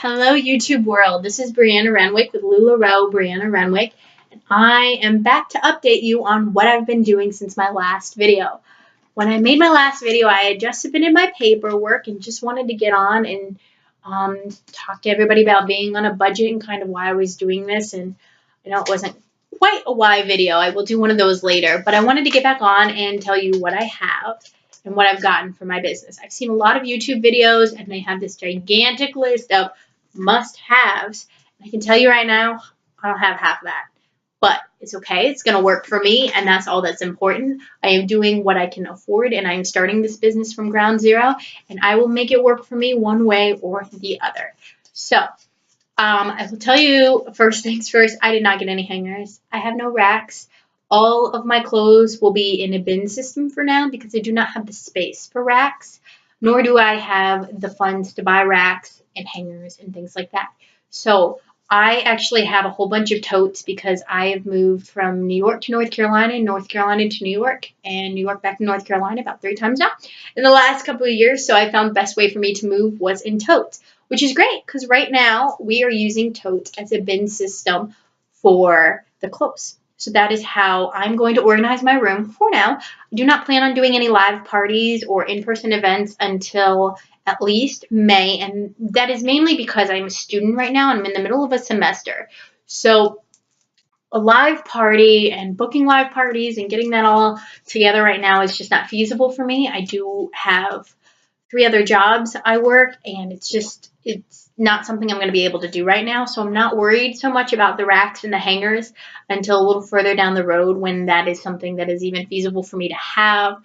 Hello, YouTube world. This is Breanna Renwick with LuLaRoeBreannaRenwick, and I am back to update you on what I've been doing since my last video. When I made my last video, I had just submitted my paperwork and just wanted to get on and talk to everybody about being on a budget and kind of why I was doing this. And I know it wasn't quite a why video. I will do one of those later, but I wanted to get back on and tell you what I have and what I've gotten for my business. I've seen a lot of YouTube videos and they have this gigantic list of must-haves. I can tell you right now, I don't have half of that. But it's okay. It's going to work for me, and that's all that's important. I am doing what I can afford, and I am starting this business from ground zero, and I will make it work for me one way or the other. So I will tell you, first things first, I did not get any hangers. I have no racks. All of my clothes will be in a bin system for now because I do not have the space for racks, nor do I have the funds to buy racks and hangers and things like that. So I actually have a whole bunch of totes because I have moved from New York to North Carolina, North Carolina to New York, and New York back to North Carolina about 3 times now in the last couple of years. So I found the best way for me to move was in totes, which is great because right now we are using totes as a bin system for the clothes. So that is how I'm going to organize my room for now. I do not plan on doing any live parties or in-person events until at least May, and that is mainly because I'm a student right now and I'm in the middle of a semester. So a live party and booking live parties and getting that all together right now is just not feasible for me. I do have 3 other jobs I work, and it's not something I'm going to be able to do right now. So I'm not worried so much about the racks and the hangers until a little further down the road when that is something that is even feasible for me to have,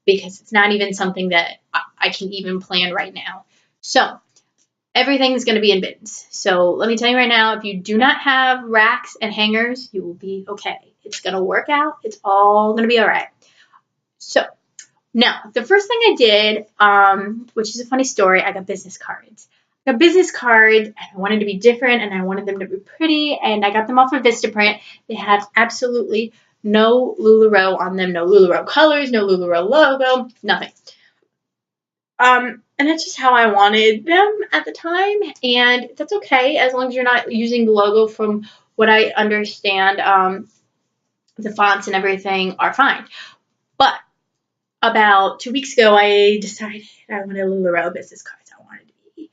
because it's not even something that I can even plan right now. So everything's going to be in bins. So let me tell you right now, if you do not have racks and hangers, you will be okay. It's going to work out. It's all going to be all right. So now, the first thing I did, which is a funny story, I got business cards. I got business cards, and I wanted to be different, and I wanted them to be pretty, and I got them off of Vistaprint. They had absolutely no LuLaRoe on them, no LuLaRoe colors, no LuLaRoe logo, nothing. And that's just how I wanted them at the time, and that's okay as long as you're not using the logo. From what I understand, the fonts and everything are fine. But about 2 weeks ago, I decided I wanted LuLaRoe business cards. I wanted to be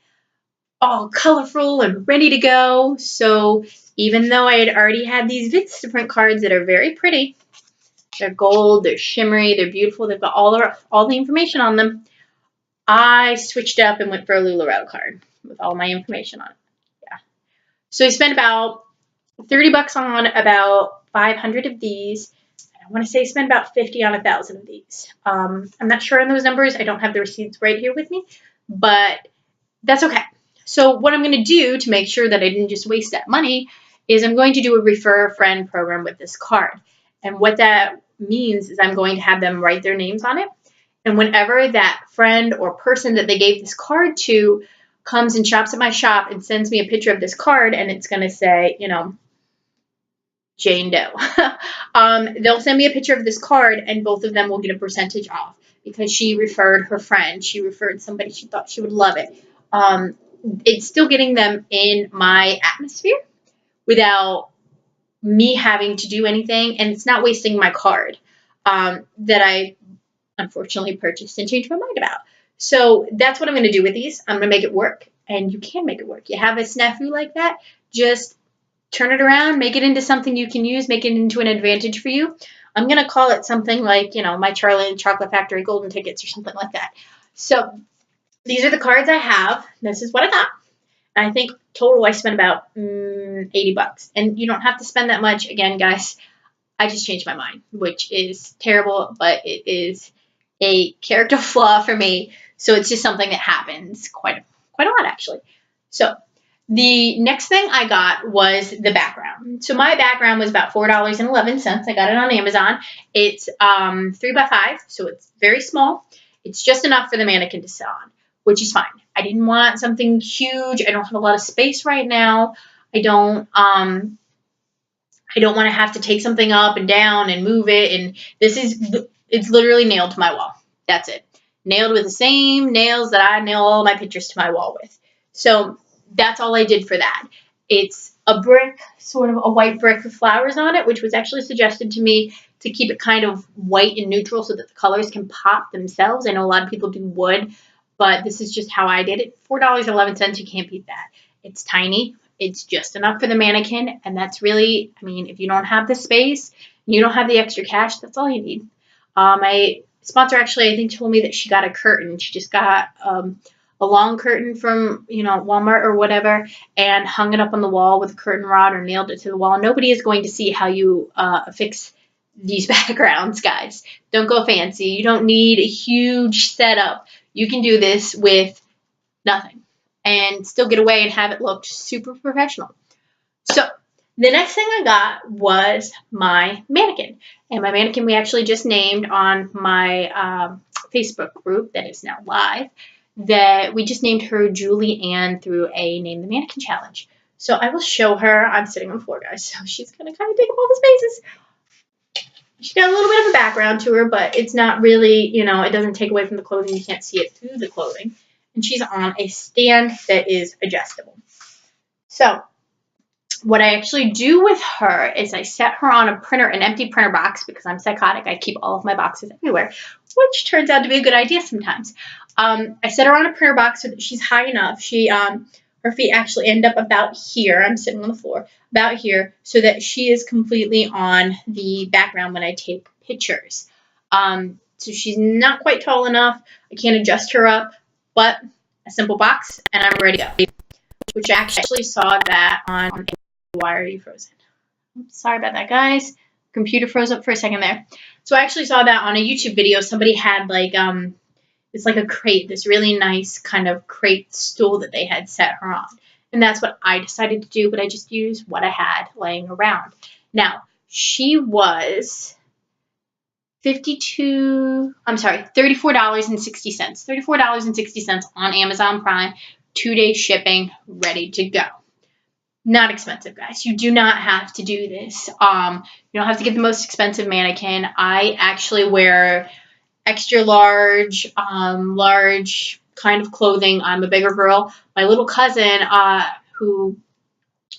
all colorful and ready to go. So even though I had already had these Vistaprint cards that are very pretty, they're gold, they're shimmery, they're beautiful, they've got all the information on them, I switched up and went for a LuLaRoe card with all my information on it. Yeah. So I spent about $30 on about 500 of these. I want to say spend about 50 on 1,000 of these. I'm not sure on those numbers. I don't have the receipts right here with me, but that's okay. So what I'm going to do to make sure that I didn't just waste that money is I'm going to do a refer a friend program with this card. And what that means is I'm going to have them write their names on it. And whenever that friend or person that they gave this card to comes and shops at my shop and sends me a picture of this card, and it's going to say, you know, Jane Doe. They'll send me a picture of this card, and both of them will get a percentage off because she referred her friend. She referred somebody she thought she would love it. It's still getting them in my atmosphere without me having to do anything, and it's not wasting my card that I unfortunately purchased and changed my mind about. So that's what I'm going to do with these. I'm going to make it work, and you can make it work. You have a snafu like that, just turn it around, make it into something you can use, make it into an advantage for you. I'm going to call it something like, you know, my Charlie and Chocolate Factory golden tickets or something like that. So these are the cards I have. This is what I got. And I think total I spent about $80. And you don't have to spend that much. Again, guys, I just changed my mind, which is terrible, but it is a character flaw for me. So it's just something that happens quite a lot, actually. So the next thing I got was the background. So my background was about $4.11. I got it on Amazon. It's 3x5, so it's very small. It's just enough for the mannequin to sit on, which is fine. I didn't want something huge. I don't have a lot of space right now. I don't want to have to take something up and down and move it. And it's literally nailed to my wall. That's it. Nailed with the same nails that I nail all my pictures to my wall with. So that's all I did for that. It's a brick, sort of a white brick with flowers on it, which was actually suggested to me to keep it kind of white and neutral so that the colors can pop themselves. I know a lot of people do wood, but this is just how I did it. $4.11, you can't beat that. It's tiny. It's just enough for the mannequin, and that's really, I mean, if you don't have the space, you don't have the extra cash, that's all you need. My sponsor actually, I think, told me that she got a curtain. She just got a long curtain from, you know, Walmart or whatever, and hung it up on the wall with a curtain rod or nailed it to the wall. Nobody is going to see how you fix these backgrounds, guys. Don't go fancy. You don't need a huge setup. You can do this with nothing and still get away and have it look super professional. So the next thing I got was my mannequin. And my mannequin we actually just named on my Facebook group that is now live, that we just named her Julie Ann through a Name the Mannequin challenge. So I will show her. I'm sitting on the floor, guys, so she's going to kind of take up all the spaces. She's got a little bit of a background to her, but it's not really, you know, it doesn't take away from the clothing. You can't see it through the clothing. And she's on a stand that is adjustable. So what I actually do with her is I set her on a printer, an empty printer box, because I'm psychotic. I keep all of my boxes everywhere, which turns out to be a good idea sometimes. I set her on a printer box so that she's high enough. Her feet actually end up about here. I'm sitting on the floor, about here, so that she is completely on the background when I take pictures. So she's not quite tall enough. I can't adjust her up, but a simple box, and I'm ready to go. Which I actually saw that on. Why are you frozen? Oops, sorry about that, guys. Computer froze up for a second there. So I actually saw that on a YouTube video. Somebody had like it's like a crate, this really nice kind of crate stool that they had set her on. And that's what I decided to do, but I just used what I had laying around. Now, she was $34.60. $34.60 on Amazon Prime, 2-day shipping, ready to go. Not expensive, guys. You do not have to do this. You don't have to get the most expensive mannequin. I actually wear extra large, large kind of clothing. I'm a bigger girl. My little cousin, who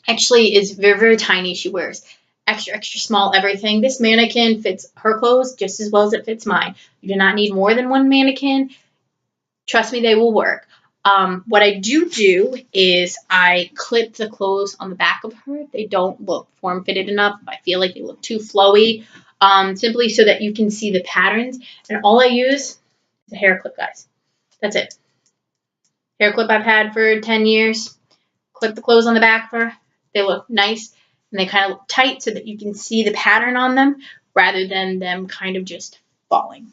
actually is very, very tiny, she wears extra, extra small everything. This mannequin fits her clothes just as well as it fits mine. You do not need more than one mannequin. Trust me, they will work. What I do is I clip the clothes on the back of her. They don't look form-fitted enough. I feel like they look too flowy, simply so that you can see the patterns. And all I use is a hair clip, guys. That's it. Hair clip I've had for 10 years. Clip the clothes on the back of her. They look nice, and they kind of look tight so that you can see the pattern on them rather than them kind of just falling.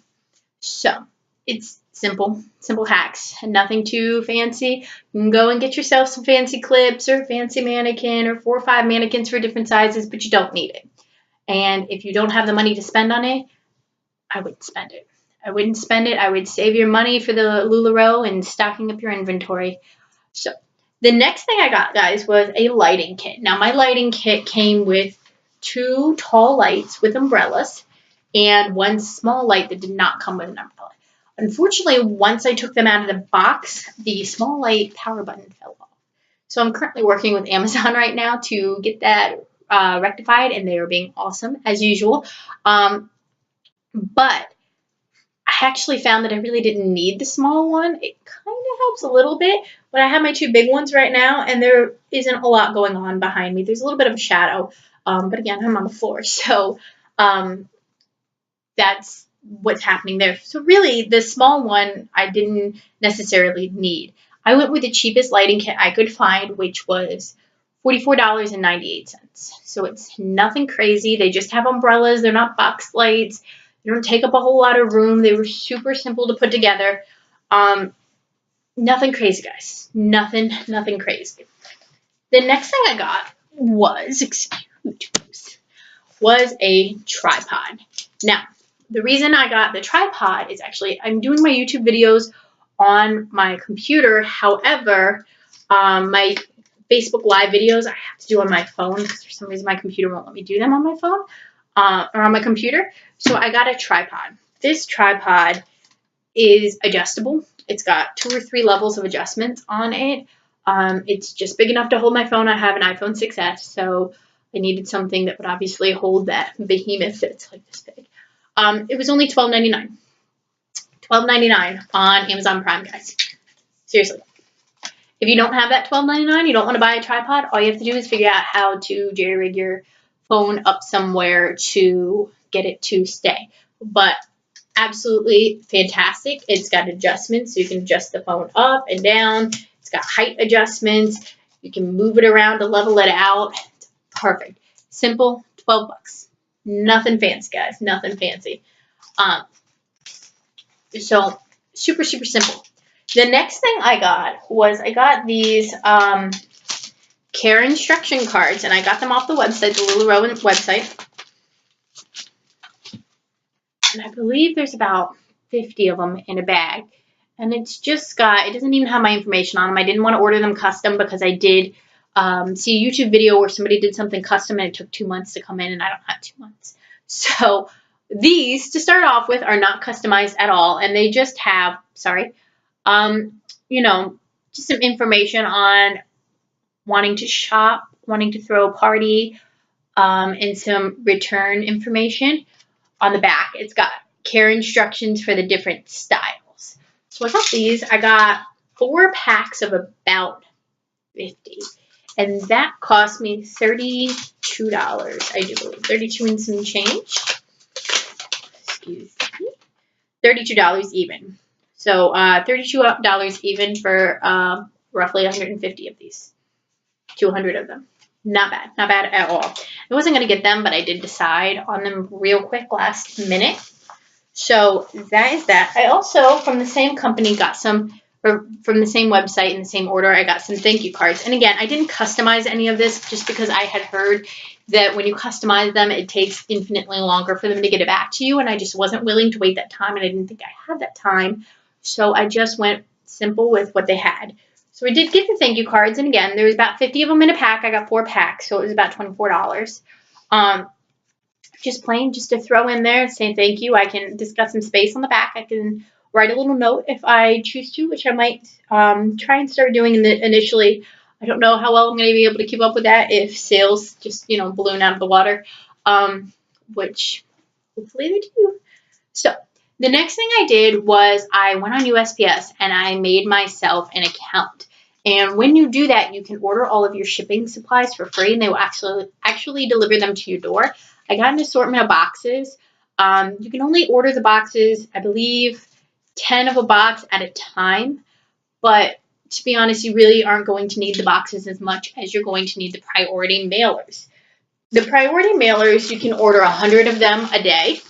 So it's simple hacks and nothing too fancy. You can go and get yourself some fancy clips or fancy mannequin or 4 or 5 mannequins for different sizes, but you don't need it. And if you don't have the money to spend on it, I wouldn't spend it. I wouldn't spend it. I would save your money for the LuLaRoe and stocking up your inventory. So the next thing I got, guys, was a lighting kit. Now, my lighting kit came with 2 tall lights with umbrellas and 1 small light that did not come with an umbrella. Unfortunately, once I took them out of the box, the small light power button fell off. So I'm currently working with Amazon right now to get that rectified, and they are being awesome, as usual. But I actually found that I really didn't need the small one. It kind of helps a little bit, but I have my 2 big ones right now, and there isn't a lot going on behind me. There's a little bit of a shadow, but again, I'm on the floor, so that's what's happening there. So really, the small one I didn't necessarily need. I went with the cheapest lighting kit I could find, which was $44.98. So it's nothing crazy. They just have umbrellas. They're not box lights. They don't take up a whole lot of room. They were super simple to put together. Nothing crazy, guys. Nothing crazy. The next thing I got was a tripod. Now, the reason I got the tripod is actually I'm doing my YouTube videos on my computer. However, my Facebook Live videos I have to do on my phone because for some reason my computer won't let me do them on my phone or on my computer. So I got a tripod. This tripod is adjustable. It's got 2 or 3 levels of adjustments on it. It's just big enough to hold my phone. I have an iPhone 6S, so I needed something that would obviously hold that behemoth that's like this big. It was only $12.99. $12.99 on Amazon Prime, guys. Seriously. If you don't have that $12.99, you don't want to buy a tripod, all you have to do is figure out how to jerry-rig your phone up somewhere to get it to stay. But absolutely fantastic. It's got adjustments, so you can adjust the phone up and down. It's got height adjustments. You can move it around to level it out. It's perfect. Simple, 12 bucks. Nothing fancy, guys. Nothing fancy. So super, super simple. The next thing I got was these care instruction cards, and I got them off the website, the LuLaRoe website. And I believe there's about 50 of them in a bag. And it's just got, it doesn't even have my information on them. I didn't want to order them custom because I did see a YouTube video where somebody did something custom and it took 2 months to come in, and I don't have 2 months. So these, to start off with, are not customized at all. And they just have, you know, just some information on wanting to shop, wanting to throw a party, and some return information. On the back, it's got care instructions for the different styles. So I got these. I got 4 packs of about 50. And that cost me $32, I do believe. 32 and some change. Excuse me. $32 even. So $32 even for roughly 150 of these. 200 of them. Not bad. Not bad at all. I wasn't going to get them, but I did decide on them real quick last minute. So that is that. I also, from the same company, got some, or from the same website in the same order, I got some thank you cards. And again, I didn't customize any of this just because I had heard that when you customize them, it takes infinitely longer for them to get it back to you. And I just wasn't willing to wait that time, and I didn't think I had that time. So I just went simple with what they had. So we did get the thank you cards, and again, there was about 50 of them in a pack. I got 4 packs, so it was about $24. Just plain, just to throw in there, say thank you. I can just got some space on the back. I can write a little note if I choose to, which I might try and start doing initially. I don't know how well I'm going to be able to keep up with that if sales just, you know, balloon out of the water, which hopefully they do. So the next thing I did was I went on USPS and I made myself an account. And when you do that, you can order all of your shipping supplies for free, and they will actually deliver them to your door. I got an assortment of boxes. You can only order the boxes, I believe, 10 of a box at a time. But to be honest, you really aren't going to need the boxes as much as you're going to need the priority mailers. The priority mailers, you can order 100 of them a day.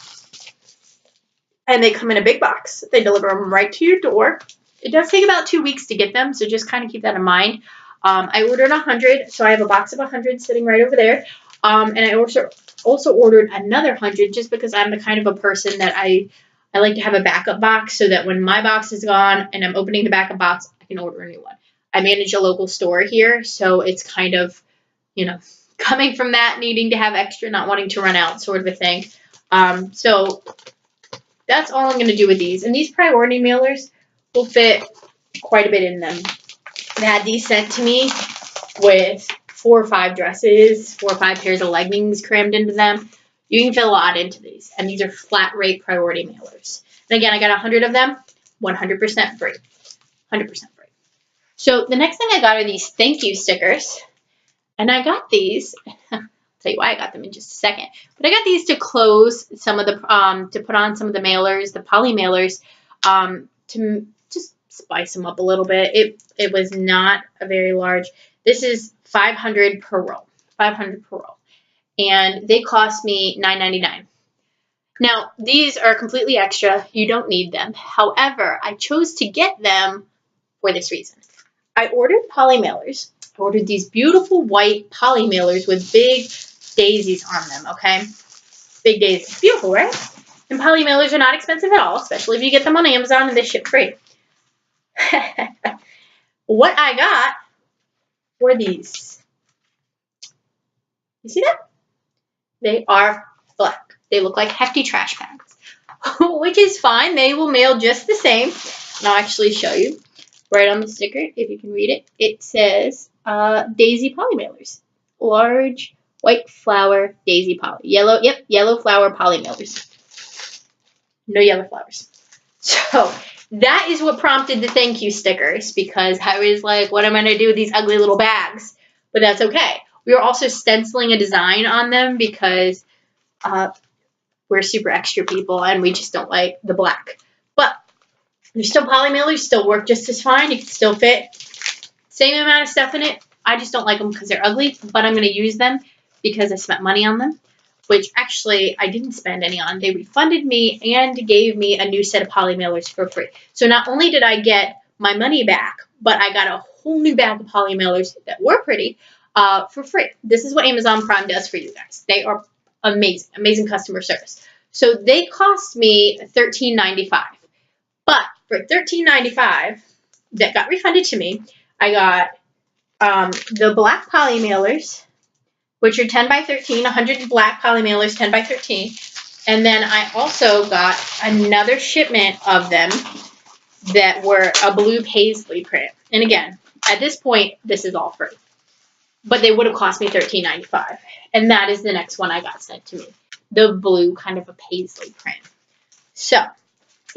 And they come in a big box. They deliver them right to your door. It does take about 2 weeks to get them, so just kind of keep that in mind. I ordered 100, so I have a box of 100 sitting right over there. And I also ordered another 100 just because I'm the kind of a person that I like to have a backup box so that when my box is gone and I'm opening the backup box, I can order a new one. I manage a local store here, so it's kind of, you know, coming from that, needing to have extra, not wanting to run out sort of a thing. So that's all I'm going to do with these. And these priority mailers will fit quite a bit in them. I had these sent to me with 4 or 5 dresses, 4 or 5 pairs of leggings crammed into them. You can fit a lot into these. And these are flat rate priority mailers. And again, I got 100 of them, 100% free. 100% free. So the next thing I got are these thank you stickers. And I got these. I'll tell you why I got them in just a second. But I got these to close some of the, to put on some of the mailers, the poly mailers, to just spice them up a little bit. It was not a very large. This is 500 per roll. 500 per roll. And they cost me $9.99. Now, these are completely extra. You don't need them. However, I chose to get them for this reason. I ordered poly mailers. I ordered these beautiful white poly mailers with big daisies on them, okay? Big daisies. Beautiful, right? And poly mailers are not expensive at all, especially if you get them on Amazon and they ship free. What I got were these. You see that? They are black. They look like hefty trash bags, which is fine. They will mail just the same. And I'll actually show you. Right on the sticker, if you can read it, it says daisy poly mailers. Large white flower daisy poly. Yellow, yep, yellow flower poly mailers. No yellow flowers. So that is what prompted the thank you stickers, because I was like, what am I going to do with these ugly little bags? But that's okay. We were also stenciling a design on them because we're super extra people and we just don't like the black. But they're still poly mailers, still work just as fine. You can still fit same amount of stuff in it. I just don't like them because they're ugly, but I'm going to use them because I spent money on them, which actually I didn't spend any on. They refunded me and gave me a new set of poly mailers for free. So not only did I get my money back, but I got a whole new bag of poly mailers that were pretty for free. This is what Amazon Prime does for you guys. They are amazing, amazing customer service. So they cost me $13.95. But for $13.95 that got refunded to me, I got the black poly mailers, which are 10 by 13, 100 black poly mailers, 10 by 13. And then I also got another shipment of them that were a blue paisley print. And again, at this point, this is all free. But they would have cost me $13.95. And that is the next one I got sent to me. The blue kind of a paisley print. So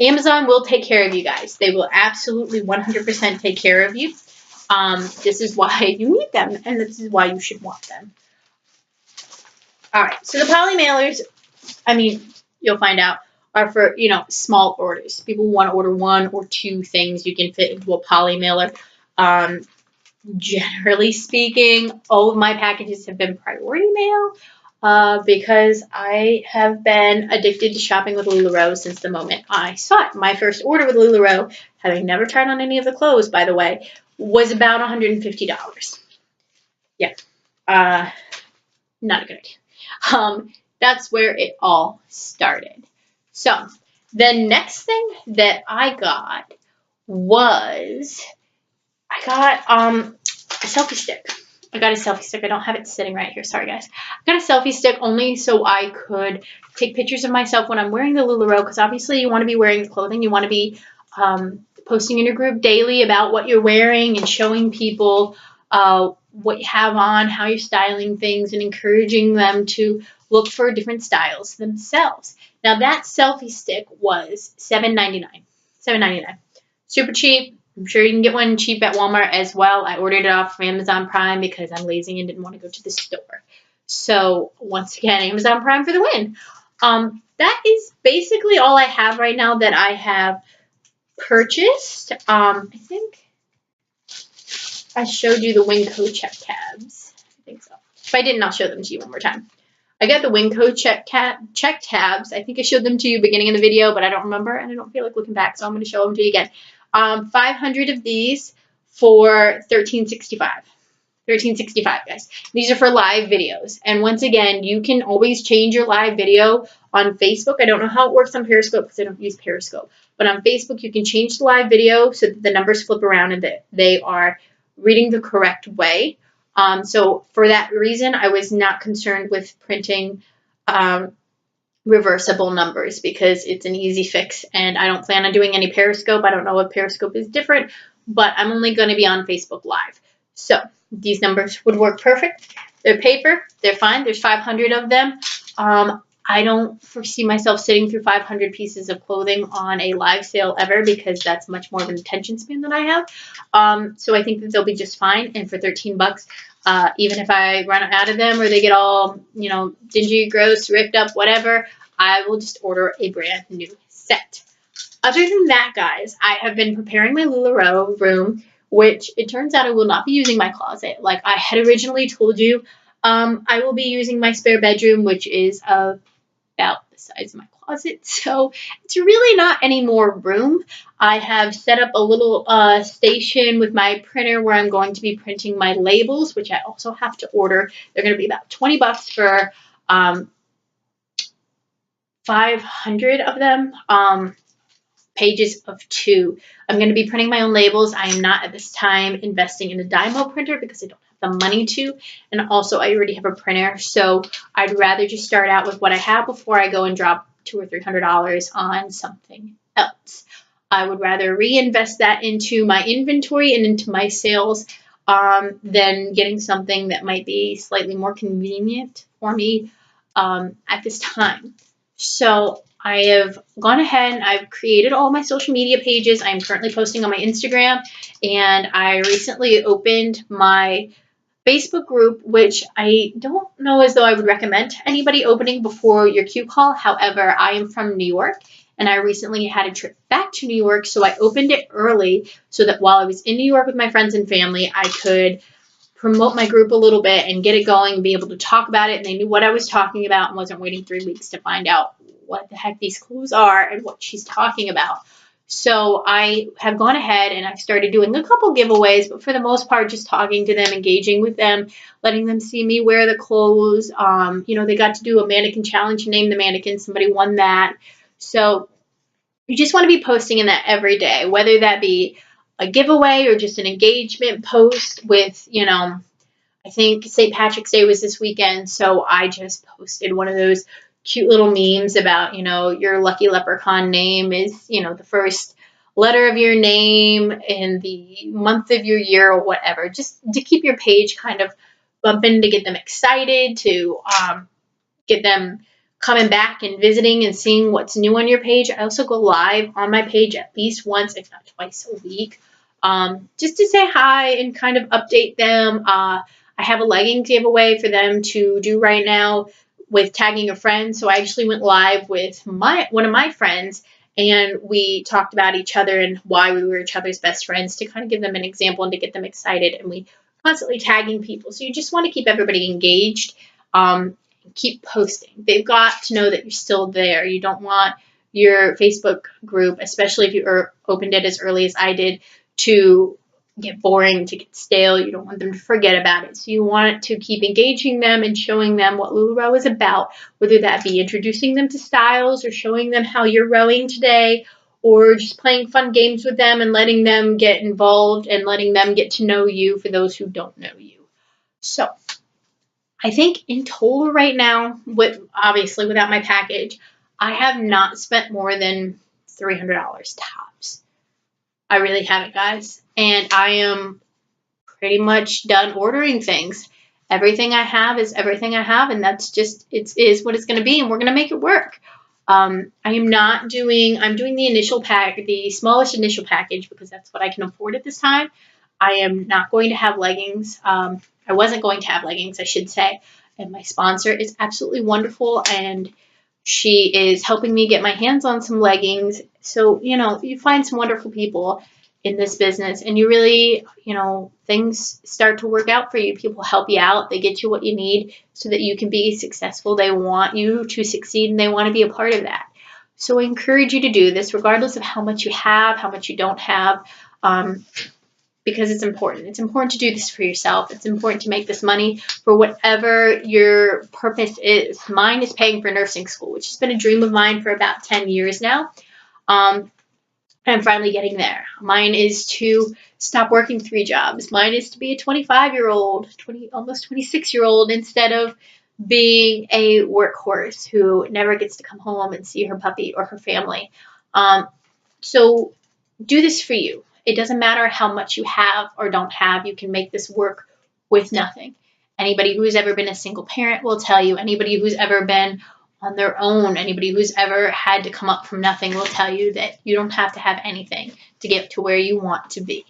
Amazon will take care of you guys. They will absolutely 100% take care of you. This is why you need them, and this is why you should want them. All right, so the poly mailers, I mean, you'll find out, are for, small orders. People want to order 1 or 2 things you can fit into a poly mailer. Generally speaking, all of my packages have been priority mail. Because I have been addicted to shopping with LuLaRoe since the moment I saw it. My first order with LuLaRoe, having never tried on any of the clothes, by the way, was about $150. Yeah, not a good idea. That's where it all started. So the next thing that I got was, I got a selfie stick. I got a selfie stick. I don't have it sitting right here. Sorry, guys. I got a selfie stick only so I could take pictures of myself when I'm wearing the LuLaRoe, because obviously you want to be wearing the clothing. You want to be posting in your group daily about what you're wearing and showing people what you have on, how you're styling things, and encouraging them to look for different styles themselves. Now, that selfie stick was $7.99. $7.99. Super cheap. I'm sure you can get one cheap at Walmart as well. I ordered it off from Amazon Prime because I'm lazy and didn't want to go to the store. So once again, Amazon Prime for the win. That is basically all I have right now that I have purchased. I think I showed you the Winco check tabs. I think so. If I didn't, I'll show them to you one more time. I got the Winco check tabs. I think I showed them to you beginning of the video, but I don't remember and I don't feel like looking back, so I'm going to show them to you again. 500 of these for $13.65. $13.65, guys. These are for live videos. And once again, you can always change your live video on Facebook. I don't know how it works on Periscope because I don't use Periscope. But on Facebook, you can change the live video so that the numbers flip around and that they are reading the correct way. So for that reason, I was not concerned with printing reversible numbers because it's an easy fix, and I don't plan on doing any Periscope. I don't know if Periscope is different, but I'm only going to be on Facebook Live. So these numbers would work perfect. They're paper. They're fine. There's 500 of them. I don't foresee myself sitting through 500 pieces of clothing on a live sale ever because that's much more of an attention span than I have. So I think that they'll be just fine. And for $13, even if I run out of them or they get all, dingy, gross, ripped up, whatever, I will just order a brand new set. Other than that, guys, I have been preparing my LuLaRoe room, which it turns out I will not be using my closet. Like I had originally told you, I will be using my spare bedroom, which is about the size of my closet. So it's really not any more room. I have set up a little station with my printer where I'm going to be printing my labels, which I also have to order. They're going to be about $20 for 500 of them. Pages of 2. I'm going to be printing my own labels. I am not at this time investing in a Dymo printer because I don't have the money to, and also I already have a printer, so I'd rather just start out with what I have before I go and drop $200 or $300 on something else. I would rather reinvest that into my inventory and into my sales than getting something that might be slightly more convenient for me at this time. So I have gone ahead and I've created all my social media pages. I'm currently posting on my Instagram, and I recently opened my Facebook group, which I don't know as though I would recommend to anybody opening before your Q call. However, I am from New York, and I recently had a trip back to New York, so I opened it early so that while I was in New York with my friends and family, I could promote my group a little bit and get it going and be able to talk about it, and they knew what I was talking about and wasn't waiting 3 weeks to find out what the heck these clothes are and what she's talking about. So I have gone ahead and I've started doing a couple giveaways, but for the most part, just talking to them, engaging with them, letting them see me wear the clothes. You know, they got to do a mannequin challenge, name the mannequin. Somebody won that. So you just want to be posting in that every day, whether that be a giveaway or just an engagement post with, you know, I think St. Patrick's Day was this weekend, so I just posted one of those cute little memes about, you know, your lucky leprechaun name is, you know, the first letter of your name and the month of your year or whatever, just to keep your page kind of bumping, to get them excited, to get them coming back and visiting and seeing what's new on your page. I also go live on my page at least once, if not twice a week, just to say hi and kind of update them. I have a leggings giveaway for them to do right now with tagging a friend. So I actually went live with one of my friends, and we talked about each other and why we were each other's best friends, to kind of give them an example and to get them excited. And we constantly tagging people. So you just want to keep everybody engaged. Keep posting. They've got to know that you're still there. You don't want your Facebook group, especially if you opened it as early as I did, to get boring, to get stale. You don't want them to forget about it. So you want to keep engaging them and showing them what LuLaRoe is about, whether that be introducing them to styles or showing them how you're rowing today, or just playing fun games with them and letting them get involved and letting them get to know you for those who don't know you. So I think in total right now, obviously without my package, I have not spent more than $300 tops. I really haven't, guys. And I am pretty much done ordering things. Everything I have is everything I have, and that's just, it is what it's going to be, and we're going to make it work. I'm doing the initial pack, the smallest initial package, because that's what I can afford at this time. I am not going to have leggings. I wasn't going to have leggings, I should say. And my sponsor is absolutely wonderful, and she is helping me get my hands on some leggings. So, you know, you find some wonderful people in this business, and you really, you know, things start to work out for you. People help you out. They get you what you need so that you can be successful. They want you to succeed, and they want to be a part of that. So I encourage you to do this regardless of how much you have, how much you don't have, because it's important. It's important to do this for yourself. It's important to make this money for whatever your purpose is. Mine is paying for nursing school, which has been a dream of mine for about 10 years now. I'm finally getting there. Mine is to stop working 3 jobs. Mine is to be a 25-year-old, almost 26-year-old, instead of being a workhorse who never gets to come home and see her puppy or her family. So do this for you. It doesn't matter how much you have or don't have. You can make this work with nothing. Anybody who's ever been a single parent will tell you. Anybody who's ever been on their own, anybody who's ever had to come up from nothing will tell you that you don't have to have anything to get to where you want to be.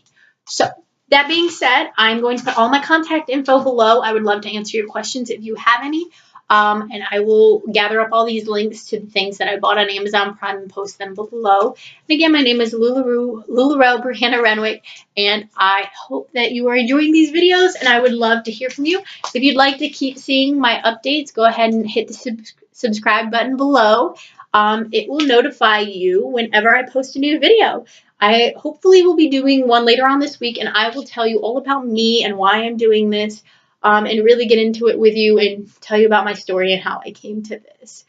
So that being said, I'm going to put all my contact info below. I would love to answer your questions if you have any. And I will gather up all these links to the things that I bought on Amazon Prime and post them below. And again, my name is LuLaRoeBreannaRenwick, and I hope that you are enjoying these videos, and I would love to hear from you. If you'd like to keep seeing my updates, go ahead and hit the subscribe button below. It will notify you whenever I post a new video. I hopefully will be doing one later on this week, and I will tell you all about me and why I'm doing this. And really get into it with you and tell you about my story and how I came to this.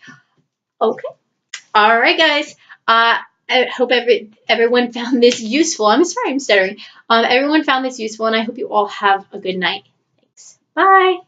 Okay. All right, guys. I hope everyone found this useful. I'm sorry I'm stuttering. Everyone found this useful, and I hope you all have a good night. Thanks. Bye.